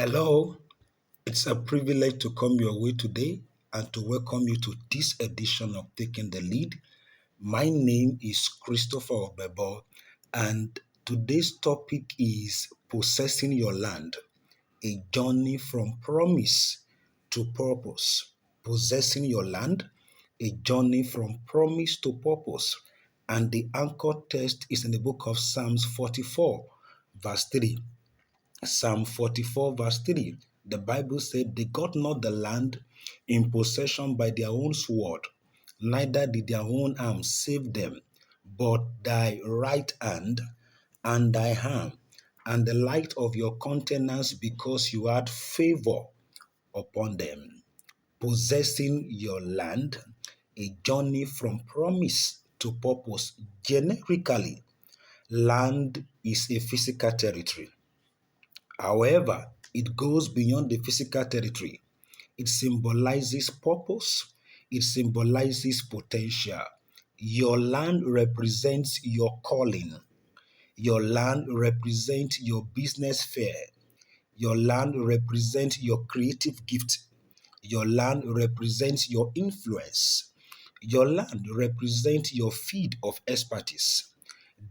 Hello, it's a privilege to come your way today and to welcome you to this edition of Taking the Lead. My name is Christopher Obebo, and today's topic is Possessing Your Land, a journey from promise to purpose. Possessing your land, a journey from promise to purpose. And the anchor text is in the book of Psalms 44, verse 3. Psalm 44, verse 3, the Bible said, they got not the land in possession by their own sword, neither did their own arm save them, but thy right hand and thy hand, and the light of your countenance, because you had favor upon them. Possessing your land, a journey from promise to purpose. Generically, land is a physical territory. However, it goes beyond the physical territory. It symbolizes purpose, it symbolizes potential. Your land represents your calling. Your land represents your business fair. Your land represents your creative gift. Your land represents your influence. Your land represents your field of expertise.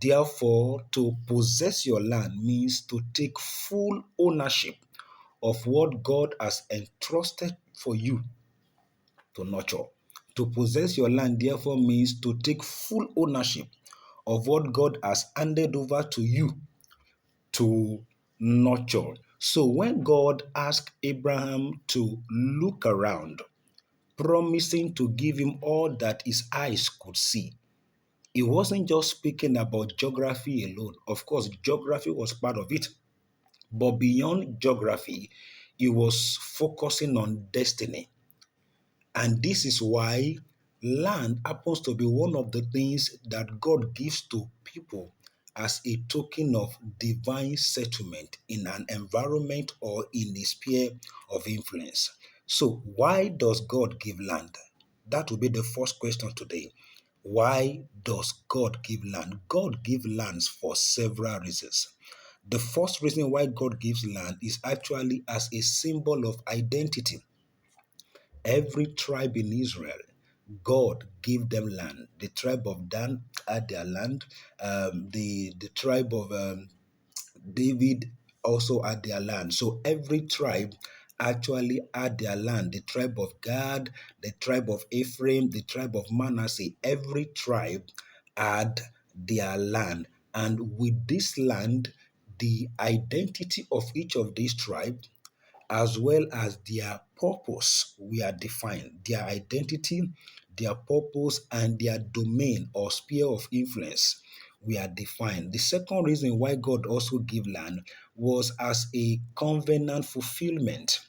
Therefore, to possess your land means to take full ownership of what God has entrusted for you to nurture. To possess your land, therefore, means to take full ownership of what God has handed over to you to nurture. So, when God asked Abraham to look around, promising to give him all that his eyes could see, he wasn't just speaking about geography alone. Of course, geography was part of it. But beyond geography, he was focusing on destiny. And this is why land happens to be one of the things that God gives to people as a token of divine settlement in an environment or in the sphere of influence. So, why does God give land? That will be the first question today. Why does God give land? God gives lands for several reasons. The first reason why God gives land is actually as a symbol of identity. Every tribe in Israel, God gave them land. The tribe of Dan had their land. The tribe of David also had their land. So every tribe actually had their land. The tribe of Gad, the tribe of Ephraim, the tribe of Manasseh, every tribe had their land. And with this land, the identity of each of these tribes as well as their purpose were defined. Their identity, their purpose, and their domain or sphere of influence were defined. The second reason why God also gave land was as a covenant fulfillment.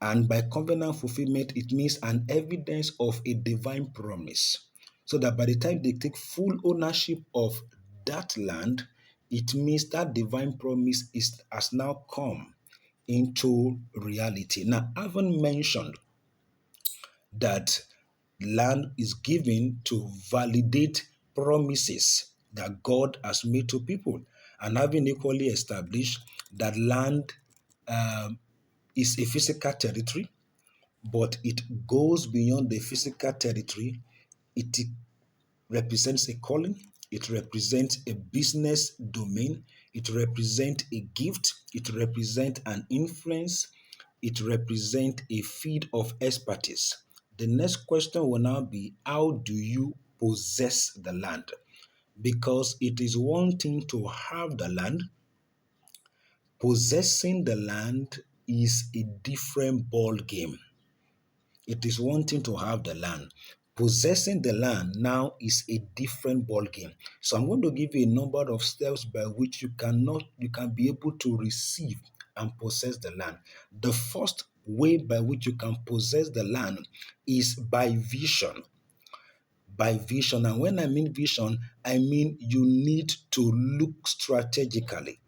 And by covenant fulfillment, it means an evidence of a divine promise. So that by the time they take full ownership of that land, it means that divine promise has now come into reality. Now, I haven't mentioned that land is given to validate promises that God has made to people, and having equally established that land um, is a physical territory, but it goes beyond the physical territory. It represents a calling, it represents a business domain, it represents a gift, it represents an influence, it represents a field of expertise. The next question will now be, how do you possess the land? Because it is one thing to have the land, possessing the land is a different ball game. It is one thing to have the land. Possessing the land now is a different ball game. So I'm going to give you a number of steps by which you can be able to receive and possess the land. The first way by which you can possess the land is by vision. By vision. And when I mean vision, I mean you need to look strategically.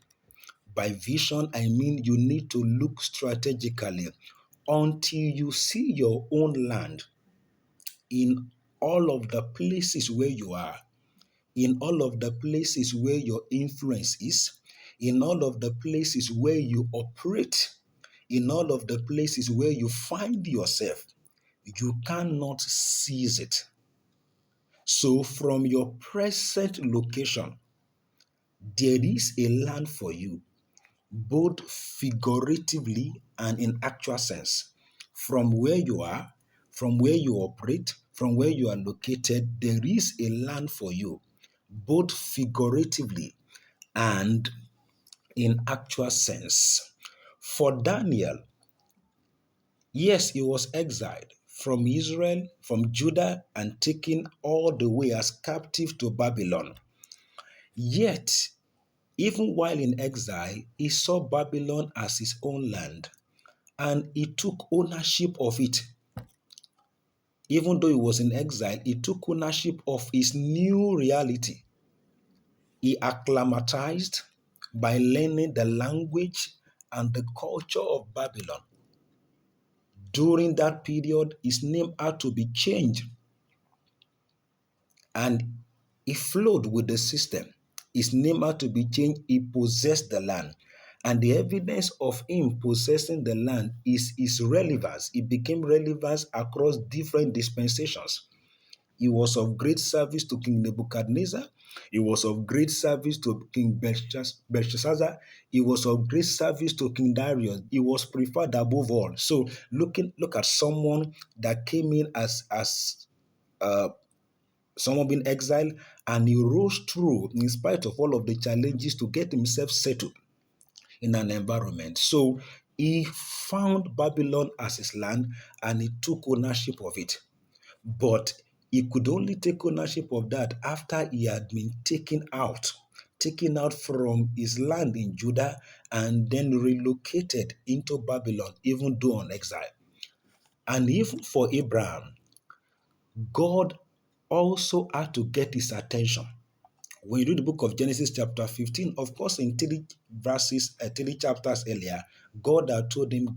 By vision, I mean you need to look strategically until you see your own land in all of the places where you are, in all of the places where your influence is, in all of the places where you operate, in all of the places where you find yourself, you cannot seize it. So, from your present location, there is a land for you, both figuratively and in actual sense. From where you are, from where you operate, from where you are located, there is a land for you, both figuratively and in actual sense. For Daniel, yes, he was exiled from Israel, from Judah, and taken all the way as captive to Babylon. Yet, even while in exile, he saw Babylon as his own land and he took ownership of it. Even though he was in exile, he took ownership of his new reality. He acclimatized by learning the language and the culture of Babylon. During that period, his name had to be changed and he flowed with the system. His name had to be changed. He possessed the land. And the evidence of him possessing the land is his relevance. It became relevance across different dispensations. He was of great service to King Nebuchadnezzar. He was of great service to King Belshazzar. He was of great service to King Darius. He was preferred above all. So look at someone that came in as uh, someone being exiled, and he rose through in spite of all of the challenges to get himself settled in an environment. So he found Babylon as his land and he took ownership of it. But he could only take ownership of that after he had been taken out from his land in Judah and then relocated into Babylon, even though on exile. And even for Abraham, God also had to get his attention. When you read the book of Genesis chapter 15, of course, in three chapters earlier, God had told him,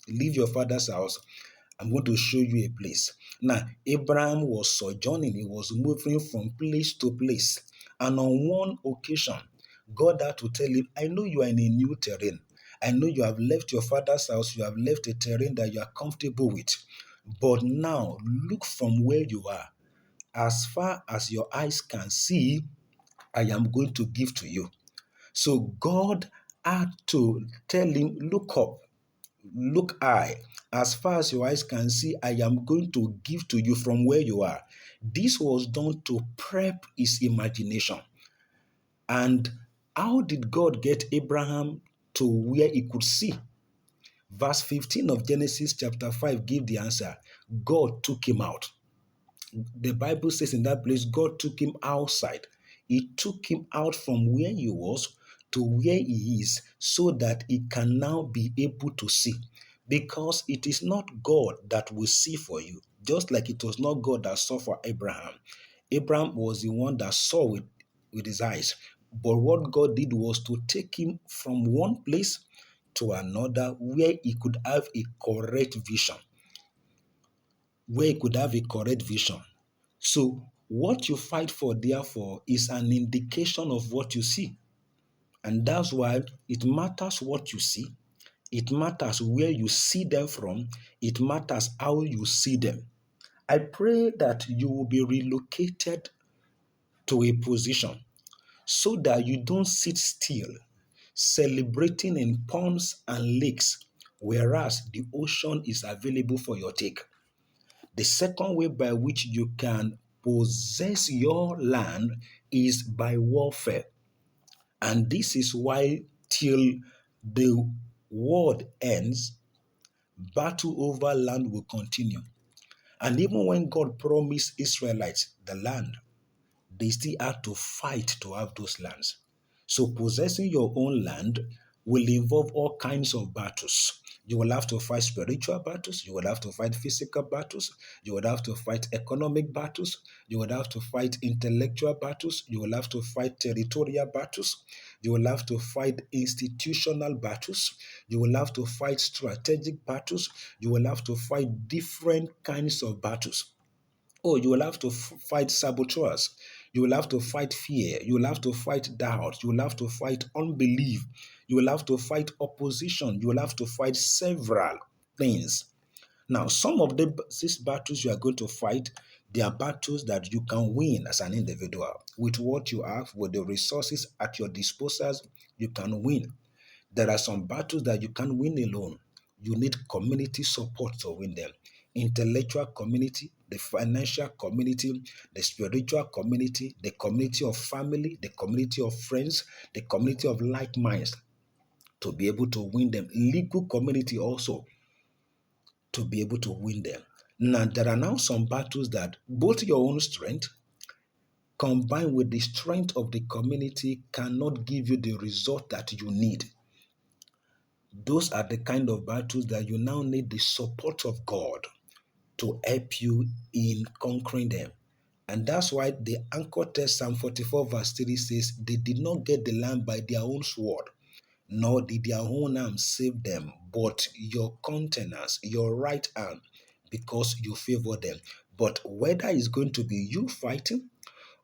leave your father's house. I'm going to show you a place. Now, Abraham was sojourning. He was moving from place to place. And on one occasion, God had to tell him, I know you are in a new terrain. I know you have left your father's house. You have left a terrain that you are comfortable with. But now, look from where you are. As far as your eyes can see, I am going to give to you. So God had to tell him, look up, look high. As far as your eyes can see, I am going to give to you from where you are. This was done to prep his imagination. And how did God get Abraham to where he could see? Verse 15 of Genesis chapter 5 give the answer. God took him out. The Bible says in that place, God took him outside. He took him out from where he was to where he is so that he can now be able to see. Because it is not God that will see for you, just like it was not God that saw for Abraham. Abraham was the one that saw with his eyes. But what God did was to take him from one place to another where he could have a correct vision. So, what you fight for, therefore, is an indication of what you see. And that's why it matters what you see. It matters where you see them from. It matters how you see them. I pray that you will be relocated to a position so that you don't sit still celebrating in ponds and lakes, whereas the ocean is available for your take. The second way by which you can possess your land is by warfare. And this is why, till the world ends, battle over land will continue. And even when God promised Israelites the land, they still had to fight to have those lands. So possessing your own land will involve all kinds of battles. You will have to fight spiritual battles. You will have to fight physical battles. You will have to fight economic battles. You will have to fight intellectual battles. You will have to fight territorial battles. You will have to fight institutional battles. You will have to fight strategic battles. You will have to fight different kinds of battles. Oh, you will have to fight saboteurs. You will have to fight fear. You will have to fight doubt. You will have to fight unbelief. You will have to fight opposition. You will have to fight several things. Now, some of these battles you are going to fight, they are battles that you can win as an individual. With what you have, with the resources at your disposal, you can win. There are some battles that you can't win alone. You need community support to win them. Intellectual community, the financial community, the spiritual community, the community of family, the community of friends, the community of like minds to be able to win them. Legal community also to be able to win them. Now, there are now some battles that both your own strength combined with the strength of the community cannot give you the result that you need. Those are the kind of battles that you now need the support of God to help you in conquering them. And that's why the anchor text, Psalm 44, verse 3 says, they did not get the land by their own sword, nor did their own arm save them, but your countenance, your right hand, because you favor them. But whether it's going to be you fighting,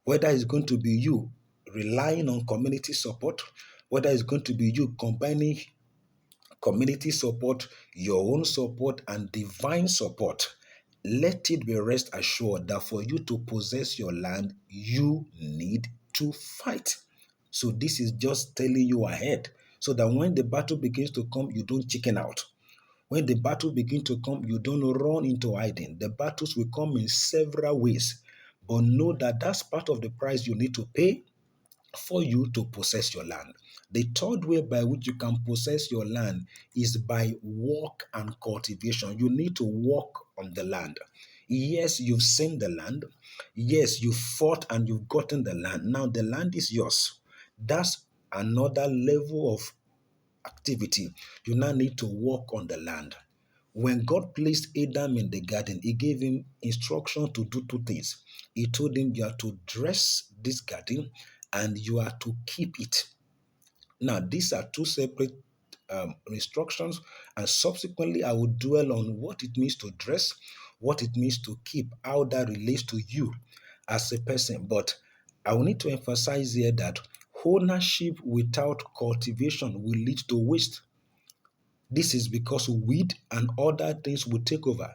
whether it's going to be you relying on community support, whether it's going to be you combining community support, your own support, and divine support, let it be rest assured that for you to possess your land, you need to fight. So this is just telling you ahead so that when the battle begins to come, you don't chicken out. When the battle begins to come, you don't run into hiding. The battles will come in several ways. But know that that's part of the price you need to pay for you to possess your land. The third way by which you can possess your land is by work and cultivation. You need to work on the land. Yes, you've seen the land. Yes, you fought and you've gotten the land. Now the land is yours. That's another level of activity. You now need to work on the land. When God placed Adam in the garden, He gave him instruction to do two things. He told him, you are to dress this garden and you are to keep it. Now, these are two separate instructions, and subsequently, I will dwell on what it means to dress, what it means to keep, how that relates to you as a person. But I will need to emphasize here that ownership without cultivation will lead to waste. This is because weed and other things will take over.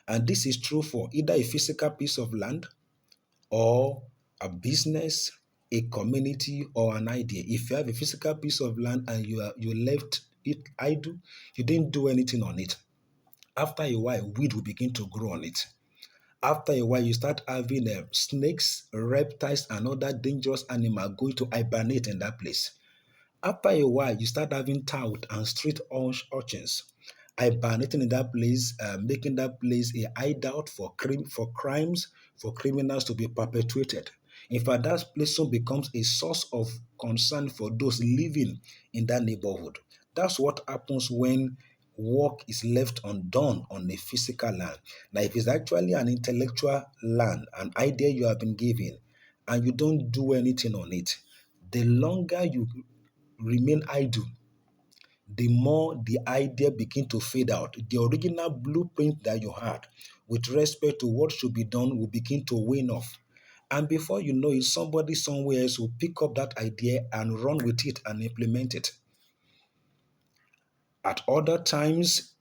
And this is true for either a physical piece of land or a business, a community, or an idea. If you have a physical piece of land and you left it idle, you didn't do anything on it. After a while, weed will begin to grow on it. After a while, you start having snakes, reptiles, and other dangerous animals going to hibernate in that place. After a while, you start having tout and street urchins hibernating in that place, making that place a hideout for crimes, for criminals to be perpetuated. In fact, that place soon becomes a source of concern for those living in that neighborhood. That's what happens when work is left undone on a physical land. Now, if it's actually an intellectual land, an idea you have been given, and you don't do anything on it, the longer you remain idle, the more the idea begin to fade out. The original blueprint that you had with respect to what should be done will begin to wane off. And before you know it, somebody somewhere else will pick up that idea and run with it and implement it. At other times,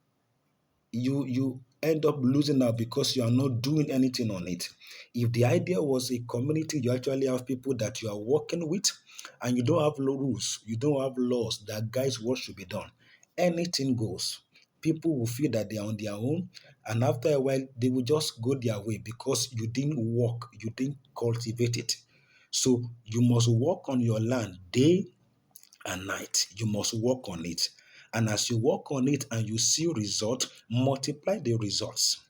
you end up losing out because you are not doing anything on it. If the idea was a community, you actually have people that you are working with, and you don't have rules, you don't have laws that guides what should be done. Anything goes. People will feel that they are on their own, and after a while, they will just go their way because you didn't work, you didn't cultivate it. So you must work on your land day and night. You must work on it. And as you work on it and you see results, multiply the results.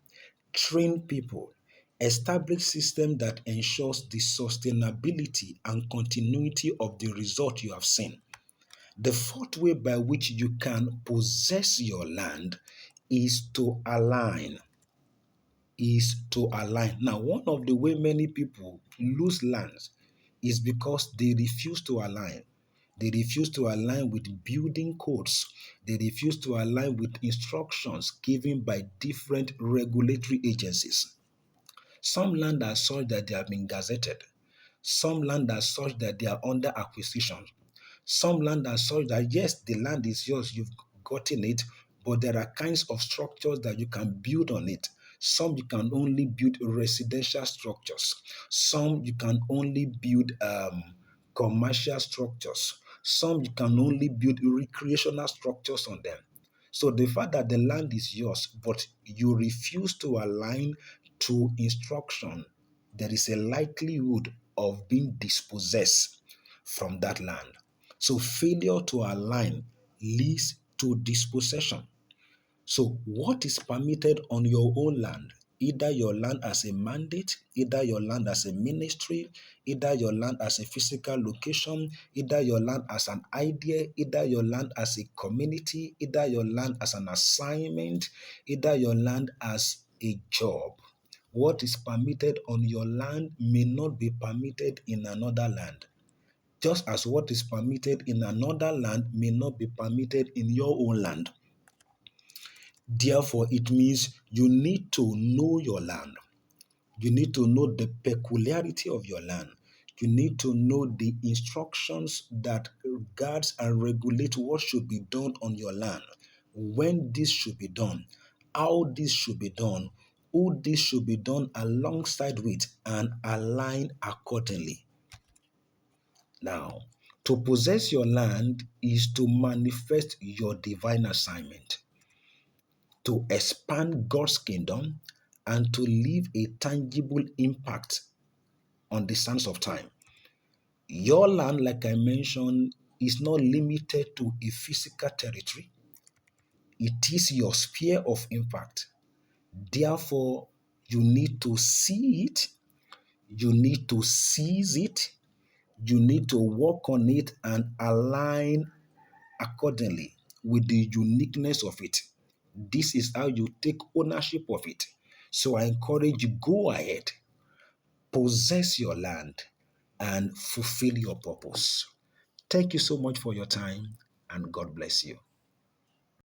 Train people. Establish system that ensures the sustainability and continuity of the result you have seen. The fourth way by which you can possess your land is to align. Now, one of the way many people lose lands is because they refuse to align. They refuse to align with building codes. They refuse to align with instructions given by different regulatory agencies. Some land are such that they have been gazetted. Some land are such that they are under acquisition. Some land are such that, yes, the land is yours, you've gotten it, but there are kinds of structures that you can build on it. Some you can only build residential structures. Some you can only build commercial structures. Some you can only build recreational structures on them. So the fact that the land is yours, but you refuse to align to instruction, there is a likelihood of being dispossessed from that land. So failure to align leads to dispossession. So what is permitted on your own land? Either your land as a mandate, either your land as a ministry, either your land as a physical location, either your land as an idea, either your land as a community, either your land as an assignment, either your land as a job. What is permitted on your land may not be permitted in another land, just as what is permitted in another land may not be permitted in your own land. Therefore, it means you need to know your land. You need to know the peculiarity of your land. You need to know the instructions that guards and regulate what should be done on your land, when this should be done, how this should be done, who this should be done alongside with, and align accordingly. Now, to possess your land is to manifest your divine assignment, to expand God's kingdom, and to leave a tangible impact on the sands of time. Your land, like I mentioned, is not limited to a physical territory. It is your sphere of impact. Therefore, you need to see it, you need to seize it, you need to work on it and align accordingly with the uniqueness of it. This is how you take ownership of it. So I encourage you, go ahead, possess your land, and fulfill your purpose. Thank you so much for your time, and God bless you.